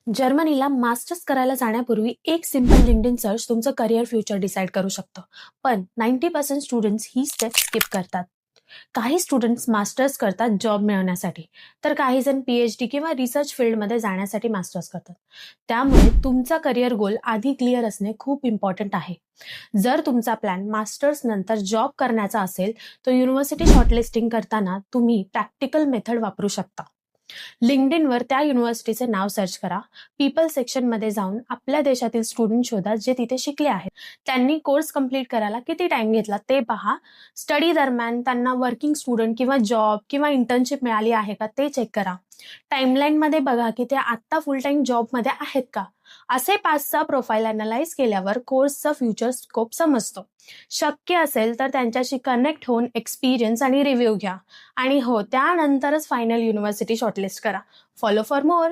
जर्मनीला मास्टर्स करायला जाण्यापूर्वी एक सिंपल लिंक्डइन सर्च तुमचं करिअर फ्युचर डिसाईड करू शकतं. पण 90% स्टुडंट्स ही स्टेप स्किप करतात. काही स्टुडंट्स मास्टर्स करतात जॉब मिळवण्यासाठी, तर काही जण PhD किंवा रिसर्च फील्डमध्ये जाण्यासाठी मास्टर्स करतात. त्यामुळे तुमचा करिअर गोल आधी क्लिअर असणे खूप इम्पॉर्टंट आहे. जर तुमचा प्लॅन मास्टर्स नंतर जॉब करण्याचा असेल, तर युनिव्हर्सिटी शॉर्टलिस्टिंग करताना तुम्ही प्रॅक्टिकल मेथड वापरू शकता. लिंक्डइनवर त्या युनिव्हर्सिटीचे नाव सर्च करा. पीपल सेक्शनमध्ये जाऊन आपल्या देशातील स्टुडंट शोधा जे तिथे शिकले आहेत. त्यांनी कोर्स कंप्लीट करायला किती टाइम घेतला ते पहा. स्टडी दरम्यान त्यांना वर्किंग स्टुडंट किंवा जॉब किंवा इंटर्नशिप मिळाली आहे का ते चेक करा. टाइमलाईनमध्ये बघा की ते आत्ता फुल टाइम जॉबमध्ये आहेत का. असे 5-6 प्रोफाईल अनालाइज केल्यावर कोर्सचा फ्युचर स्कोप समजतो. शक्य असेल तर त्यांच्याशी कनेक्ट होऊन एक्सपिरियन्स आणि रिव्ह्यू घ्या. आणि हो, त्यानंतरच फायनल युनिव्हर्सिटी शॉर्टलिस्ट करा. Follow for more.